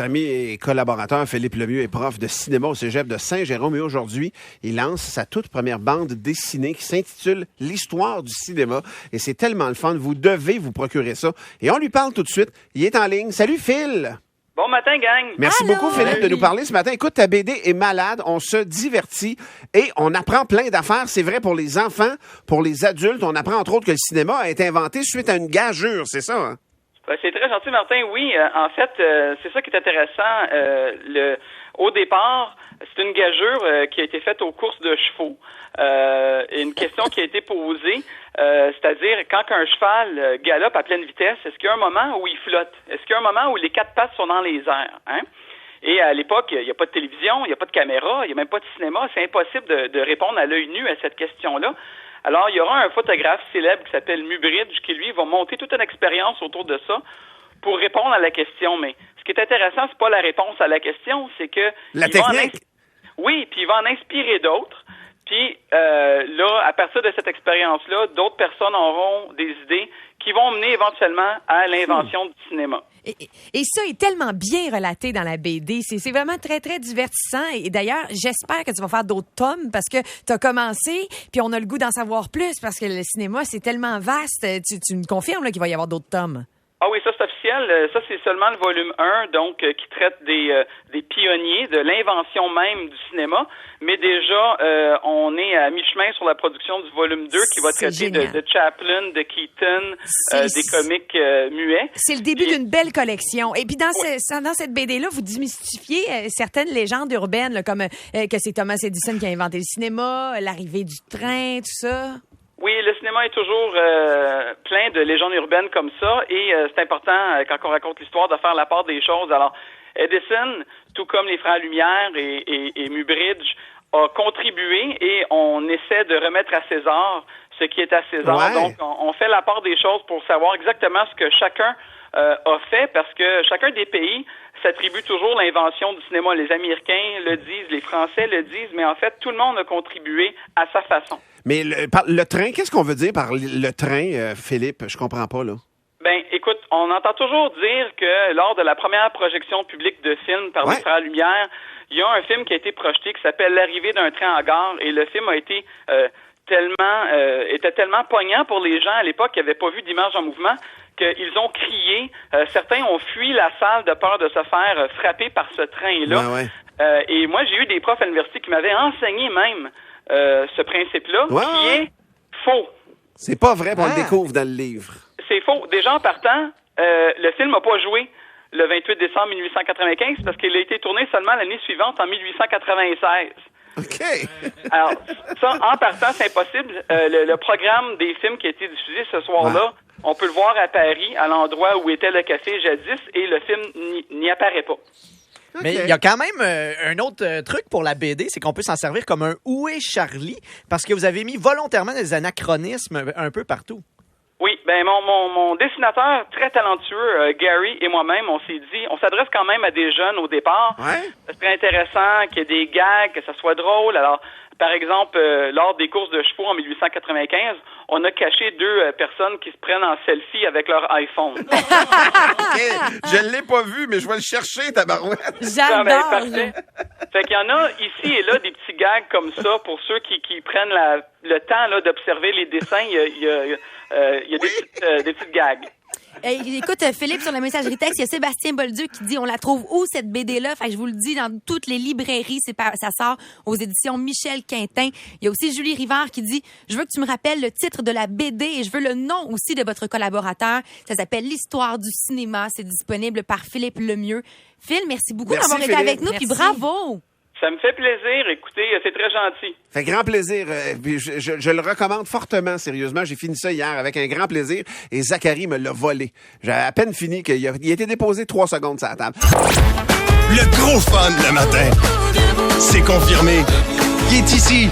Notre ami et collaborateur Philippe Lemieux est prof de cinéma au cégep de Saint-Jérôme et aujourd'hui, il lance sa toute première bande dessinée qui s'intitule « L'histoire du cinéma » et c'est tellement le fun, vous devez vous procurer ça. Et on lui parle tout de suite, il est en ligne. Salut Phil! Bon matin, gang! Merci beaucoup, Philippe, de nous parler ce matin. Écoute, ta BD est malade, on se divertit et on apprend plein d'affaires. C'est vrai pour les enfants, pour les adultes. On apprend entre autres que le cinéma a été inventé suite à une gageure, c'est ça, hein? C'est très gentil, Martin. Oui, en fait, c'est ça qui est intéressant. Au départ, c'est une gageure qui a été faite aux courses de chevaux. Et une question qui a été posée, c'est-à-dire quand un cheval galope à pleine vitesse, est-ce qu'il y a un moment où il flotte? Est-ce qu'il y a un moment où les quatre pattes sont dans les airs? Hein? Et à l'époque, il n'y a pas de télévision, il n'y a pas de caméra, il n'y a même pas de cinéma. C'est impossible de répondre à l'œil nu à cette question-là. Alors, il y aura un photographe célèbre qui s'appelle Mubridge qui, lui, va monter toute une expérience autour de ça pour répondre à la question. Mais ce qui est intéressant, c'est pas la réponse à la question, c'est que... La technique? Oui, puis il va en inspirer d'autres. Puis là, à partir de cette expérience-là, d'autres personnes auront des idées qui vont mener éventuellement à l'invention du cinéma. Et ça est tellement bien relaté dans la BD. C'est vraiment très, très divertissant. Et d'ailleurs, j'espère que tu vas faire d'autres tomes parce que tu as commencé, puis on a le goût d'en savoir plus parce que le cinéma, c'est tellement vaste. Tu me confirmes là, qu'il va y avoir d'autres tomes? Ah oui, ça c'est officiel. Ça c'est seulement le volume 1, donc qui traite des pionniers, de l'invention même du cinéma. Mais déjà, on est à mi-chemin sur la production du volume 2 qui va traiter de Chaplin, de Keaton, des comiques muets. C'est le début d'une belle collection. Et puis dans cette BD-là, vous démystifiez certaines légendes urbaines, là, comme que c'est Thomas Edison qui a inventé le cinéma, l'arrivée du train, tout ça. Oui, le cinéma est toujours plein de légendes urbaines comme ça et c'est important, quand on raconte l'histoire, de faire la part des choses. Alors, Edison, tout comme les Frères Lumière et Mubridge, a contribué et on essaie de remettre à César ce qui est à César. Ouais. Donc, on fait la part des choses pour savoir exactement ce que chacun a fait parce que chacun des pays s'attribue toujours l'invention du cinéma. Les Américains le disent, les Français le disent, mais en fait, tout le monde a contribué à sa façon. Mais le train, qu'est-ce qu'on veut dire par le train, Philippe? Je comprends pas, là. Ben, écoute, on entend toujours dire que lors de la première projection publique de film par les Frères Lumière, il y a un film qui a été projeté qui s'appelle L'arrivée d'un train en gare et le film a été était tellement poignant pour les gens à l'époque qui n'avaient pas vu d'image en mouvement qu'ils ont crié. Certains ont fui la salle de peur de se faire frapper par ce train-là. Et moi, j'ai eu des profs à l'université qui m'avaient enseigné même ce principe-là, qui est faux. C'est pas vrai, on le découvre dans le livre. C'est faux. Déjà en partant, le film n'a pas joué le 28 décembre 1895 parce qu'il a été tourné seulement l'année suivante, en 1896. OK. Alors, ça, en partant, c'est impossible. Le programme des films qui a été diffusé ce soir-là, on peut le voir à Paris, à l'endroit où était le café jadis, et le film n'y apparaît pas. Okay. Mais il y a quand même un autre truc pour la BD, c'est qu'on peut s'en servir comme un « Où est Charlie ?» parce que vous avez mis volontairement des anachronismes un peu partout. Oui, ben mon dessinateur très talentueux, Gary, et moi-même, on s'est dit, on s'adresse quand même à des jeunes au départ. C'est très intéressant qu'il y ait des gags, que ça soit drôle. Alors, par exemple, lors des courses de chevaux en 1895, on a caché 2 personnes qui se prennent en selfie avec leur iPhone. Je l'ai pas vu, mais je vais le chercher, tabarouette. J'adore. Parfait. Fait qu'il y en a ici et là des petits gags comme ça pour ceux qui prennent le temps là d'observer les dessins. Il y a des petites gags. Écoute, Philippe, sur la messagerie texte, il y a Sébastien Bolduc qui dit « On la trouve où, cette BD-là? » Fait que je vous le dis, dans toutes les librairies, ça sort aux éditions Michel Quintin. Il y a aussi Julie Rivard qui dit « Je veux que tu me rappelles le titre de la BD et je veux le nom aussi de votre collaborateur. Ça s'appelle L'histoire du cinéma. C'est disponible par Philippe Lemieux. » Phil, merci beaucoup d'avoir été avec nous, puis bravo! Ça me fait plaisir. Écoutez, c'est très gentil. Fait grand plaisir. Je le recommande fortement, sérieusement. J'ai fini ça hier avec un grand plaisir et Zachary me l'a volé. J'ai à peine fini qu'il a été déposé 3 secondes sur la table. Le gros fun le matin. C'est confirmé. Il est ici.